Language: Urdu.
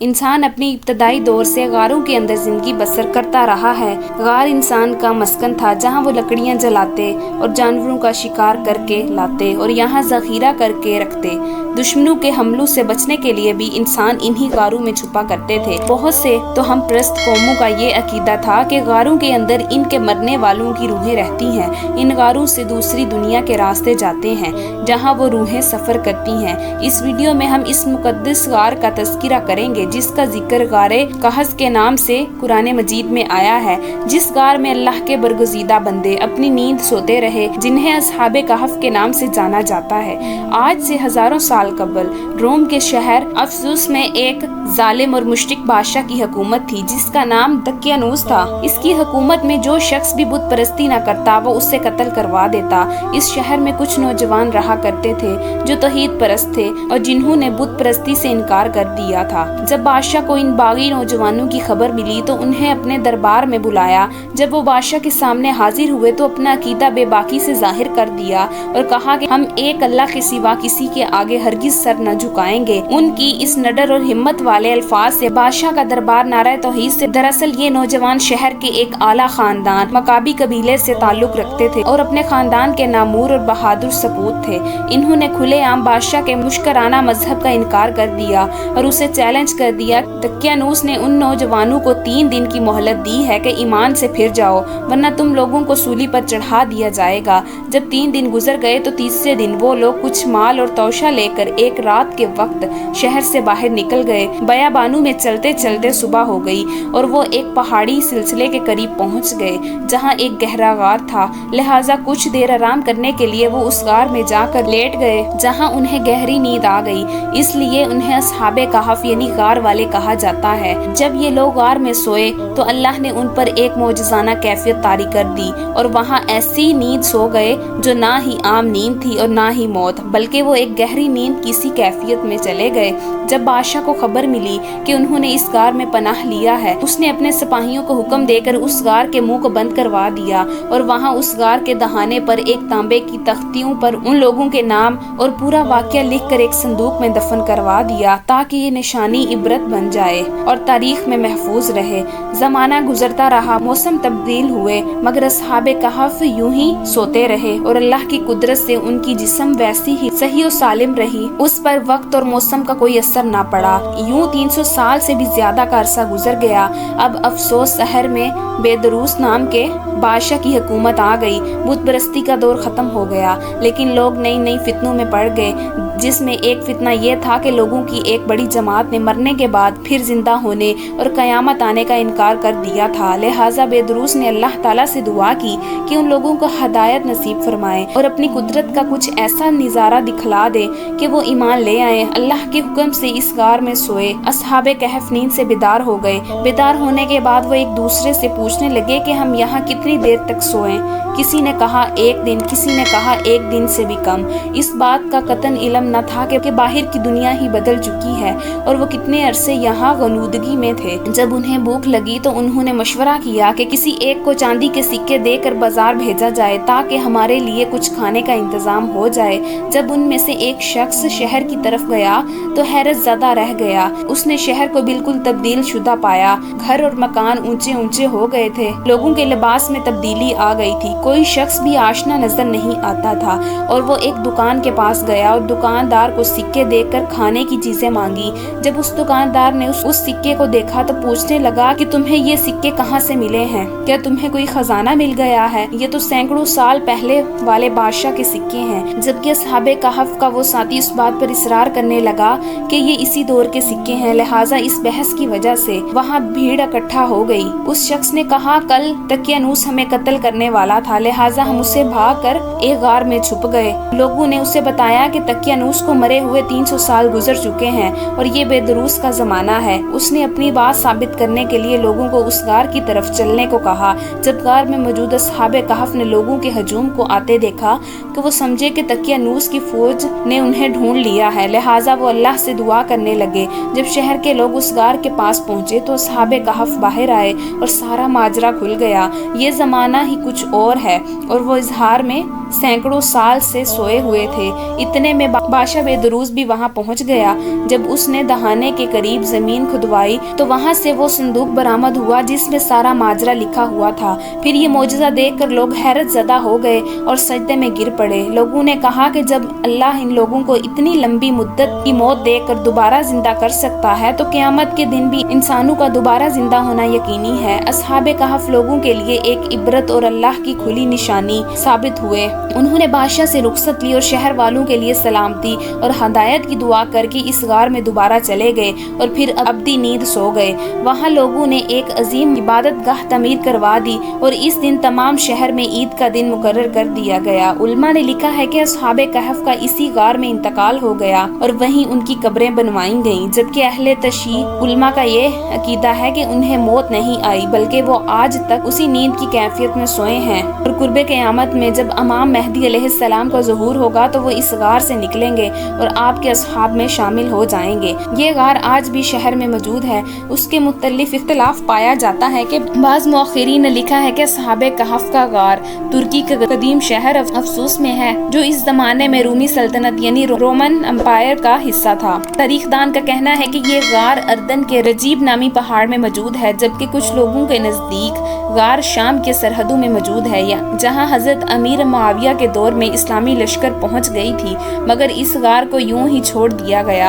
انسان اپنی ابتدائی دور سے غاروں کے اندر زندگی بسر کرتا رہا ہے۔ غار انسان کا مسکن تھا جہاں وہ لکڑیاں جلاتے اور جانوروں کا شکار کر کے لاتے اور یہاں ذخیرہ کر کے رکھتے۔ دشمنوں کے حملوں سے بچنے کے لیے بھی انسان انہی غاروں میں چھپا کرتے تھے۔ بہت سے تو ہم پرست قوموں کا یہ عقیدہ تھا کہ غاروں کے اندر ان کے مرنے والوں کی روحیں رہتی ہیں۔ ان غاروں سے دوسری دنیا کے راستے جاتے ہیں جہاں وہ روحیں سفر کرتی ہیں۔ اس ویڈیو میں ہم اس مقدس غار کا تذکرہ کریں گے جس کا ذکر غار کہف کے نام سے قرآن مجید میں آیا ہے، جس غار میں اللہ کے برگزیدہ بندے اپنی نیند سوتے رہے، جنہیں اصحاب کہف کے نام سے جانا جاتا ہے۔ آج سے ہزاروں سال قبل روم کے شہر افسوس میں ایک ظالم اور مشرک بادشاہ کی حکومت تھی جس کا نام دقیانوس تھا۔ اس کی حکومت میں جو شخص بھی بت پرستی نہ کرتا وہ اسے قتل کروا دیتا۔ اس شہر میں کچھ نوجوان رہا کرتے تھے جو توحید پرست تھے اور جنہوں نے بت پرستی سے انکار کر دیا تھا۔ جب بادشاہ کو ان باغی نوجوانوں کی خبر ملی تو انہیں اپنے دربار میں بلایا۔ جب وہ بادشاہ کے سامنے حاضر ہوئے تو اپنا عقیدہ بے باکی سے ظاہر کر دیا اور کہا کہ ہم ایک اللہ کے سوا کسی کے آگے ہرگز سر نہ جھکائیں گے۔ ان کی اس نڈر اور ہمت والے الفاظ سے بادشاہ کا دربار نعرہ توحید سے دراصل یہ نوجوان شہر کے ایک اعلیٰ خاندان مکابی قبیلے سے تعلق رکھتے تھے اور اپنے خاندان کے نامور اور بہادر سپوت تھے۔ انہوں نے کھلے عام بادشاہ کے مشکرانہ مذہب کا انکار کر دیا اور اسے چیلنج کر دیا۔ دقیانوس نے ان نوجوانوں کو 3 دن کی مہلت دی ہے کہ ایمان سے پھر جاؤ ورنہ تم لوگوں کو سولی پر چڑھا دیا جائے گا۔ جب 3 دن گزر گئے تو تیسرے دن وہ لوگ کچھ مال اور توشہ لے کر ایک رات کے وقت شہر سے باہر نکل گئے۔ بیابانوں میں چلتے چلتے صبح ہو گئی اور وہ ایک پہاڑی سلسلے کے قریب پہنچ گئے جہاں ایک گہرا غار تھا، لہٰذا کچھ دیر آرام کرنے کے لیے وہ اس غار میں جا کر لیٹ گئے جہاں انہیں گہری نیند آ گئی، اس لیے انہیں اصحاب کہف یعنی غار والے کہا جاتا ہے۔ جب یہ لوگ غار میں سوئے تو اللہ نے ان پر ایک معجزانہ کیفیت طاری کر دی اور وہاں ایسی نیند سو گئے جو نہ ہی عام نیند تھی اور نہ ہی موت، بلکہ وہ ایک گہری نیند کی سی کیفیت میں چلے گئے۔ جب بادشاہ کو خبر ملی کہ انہوں نے اس غار میں پناہ لیا ہے، اس نے اپنے سپاہیوں کو حکم دے کر اس غار کے منہ کو بند کروا دیا اور وہاں اس غار کے دہانے پر ایک تانبے کی تختیوں پر ان لوگوں کے نام اور پورا واقعہ لکھ کر ایک صندوق میں دفن کروا دیا تاکہ یہ نشانی عبرت بن جائے اور تاریخ میں محفوظ رہے۔ زمانہ گزرتا رہا، موسم تبدیل ہوئے، مگر اصحاب کہف یوں ہی سوتے رہے اور اللہ کی قدرت سے ان کی جسم ویسی ہی صحیح و سالم رہی، اس پر وقت اور موسم کا کوئی اثر نہ پڑا۔ یوں 300 سال سے بھی زیادہ کا عرصہ گزر گیا۔ اب افسوس شہر میں بیدروس نام کے بادشاہ کی حکومت آ گئی، بت پرستی کا دور ختم ہو گیا، لیکن لوگ نئی فتنوں میں پڑ گئے، جس میں ایک فتنہ یہ تھا کہ لوگوں کی ایک بڑی جماعت نے مرنے کے بعد پھر زندہ ہونے اور قیامت آنے کا انکار کر دیا تھا۔ لہٰذا بیدروس نے اللہ تعالیٰ سے دعا کی کہ ان لوگوں کو ہدایت نصیب فرمائے اور اپنی قدرت کا کچھ ایسا نظارہ دکھلا دے کہ وہ ایمان لے آئیں۔ اللہ کے حکم سے اس غار میں سوئے۔ اصحاب کہف نیند سے بیدار ہو گئے۔ بیدار ہونے کے بعد وہ ایک دوسرے سے پوچھنے لگے کہ ہم یہاں کتنی دیر تک سوئیں؟ کسی نے کہا 1 دن، کسی نے کہا 1 دن سے بھی کم۔ اس بات کا قطعاً علم نہ تھا کہ باہر کی دنیا ہی بدل چکی ہے اور وہ کتنے عرصے یہاں غنودگی میں تھے۔ جب انہیں بھوک لگی تو انہوں نے مشورہ کیا کہ کسی ایک کو چاندی کے سکے دے کر بازار بھیجا جائے تاکہ ہمارے لیے کچھ کھانے کا انتظام ہو جائے۔ جب ان میں سے ایک شخص شہر کی طرف گیا تو حیرت زدہ رہ گیا۔ اس نے شہر کو بالکل تبدیل شدہ پایا، گھر اور مکان اونچے اونچے ہو گئے تھے، لوگوں کے لباس میں تبدیلی آ گئی تھی، کوئی شخص بھی آشنا نظر نہیں آتا تھا۔ اور وہ ایک دکان کے پاس گیا اور دکاندار کو سکے دے کر کھانے کی چیزیں مانگی۔ جب اس دکاندار نے اس سکے کو دیکھا تو پوچھنے لگا کہ تمہیں یہ سکے کہاں سے ملے ہیں؟ کیا تمہیں کوئی خزانہ مل گیا ہے؟ یہ تو سینکڑوں سال پہلے والے بادشاہ کے سکے ہیں۔ جبکہ اصحاب کہف کا وہ ساتھی اس بات پر اصرار کرنے لگا کہ یہ اسی دور کے سکے ہیں، لہٰذا اس بحث کی وجہ سے وہاں بھیڑ اکٹھا ہو گئی۔ اس شخص نے کہا کل دقیانوس ہمیں قتل کرنے والا تھا، لہٰذا ہم اسے بھاگ کر ایک غار میں چھپ گئے۔ لوگوں نے اسے بتایا کہ دقیانوس کو مرے ہوئے 300 سال گزر چکے ہیں اور یہ بیدروس کا زمانہ ہے۔ اس نے اپنی بات ثابت کرنے کے لیے لوگوں کو اس غار کی طرف چلنے کو کہا۔ جب غار میں موجود اصحاب کہف نے لوگوں کے ہجوم کو آتے دیکھا کہ وہ سمجھے کہ دقیانوس کی فوج نے انہیں ڈھونڈ لیا ہے، لہٰذا وہ اللہ سے دعا کرنے لگے۔ جب شہر کے لوگ اس غار کے پاس پہنچے تو اصحاب کہف باہر آئے اور سارا ماجرا کھل گیا۔ یہ زمانہ ہی کچھ اور ہے اور وہ اظہار میں سینکڑوں سال سے سوئے ہوئے تھے۔ اتنے میں بادشاہ بیدروس بھی وہاں پہنچ گیا۔ جب اس نے دہانے کے قریب زمین کھدوائی تو وہاں سے وہ صندوق برآمد ہوا جس میں سارا ماجرا لکھا ہوا تھا۔ پھر یہ معجزہ دیکھ کر لوگ حیرت زدہ ہو گئے اور سجدے میں گر پڑے۔ لوگوں نے کہا کہ جب اللہ ان لوگوں کو اتنی لمبی مدت کی موت دے کر دوبارہ زندہ کر سکتا ہے تو قیامت کے دن بھی انسانوں کا دوبارہ زندہ ہونا یقینی ہے۔ اصحاب کہف لوگوں کے لیے ایک عبرت اور اللہ کی کھلی نشانی ثابت ہوئے۔ انہوں نے بادشاہ سے رخصت لی اور شہر والوں کے لیے سلامتی اور ہدایت کی دعا کر کے اس غار میں دوبارہ چلے گئے اور پھر ابدی نیند سو گئے۔ وہاں لوگوں نے ایک عظیم عبادت گاہ تعمیر کروا دی اور اس دن تمام شہر میں عید کا دن مقرر کر دیا گیا۔ علماء نے لکھا ہے کہ اصحاب کہف کا اسی غار میں انتقال ہو گیا اور وہیں ان کی قبریں بنوائی گئیں، جبکہ اہل تشیع علماء کا یہ عقیدہ ہے کہ انہیں موت نہیں آئی بلکہ وہ آج تک اسی نیند کی کیفیت میں سوئے ہیں، اور قرب قیامت میں جب امام مہدی علیہ السلام کا ظہور ہوگا تو وہ اس غار سے نکلیں گے اور آپ کے اصحاب میں شامل ہو جائیں گے۔ یہ غار آج بھی شہر میں موجود ہے۔ اس کے مختلف اختلاف پایا جاتا ہے کہ بعض مؤخرین نے لکھا ہے کہ اصحاب کہف کا غار ترکی کے قدیم شہر افسوس میں ہے جو اس زمانے میں رومی سلطنت یعنی رومن امپائر کا حصہ تھا۔ تاریخ دان کا کہنا ہے کہ یہ غار اردن کے رجیب نامی پہاڑ میں موجود ہے، جبکہ کچھ لوگوں کے نزدیک غار شام کے سرحدوں میں موجود ہے جہاں حضرت امیر معاویہ کے دور میں اسلامی لشکر پہنچ گئی تھی، مگر اس غار کو یوں ہی چھوڑ دیا گیا۔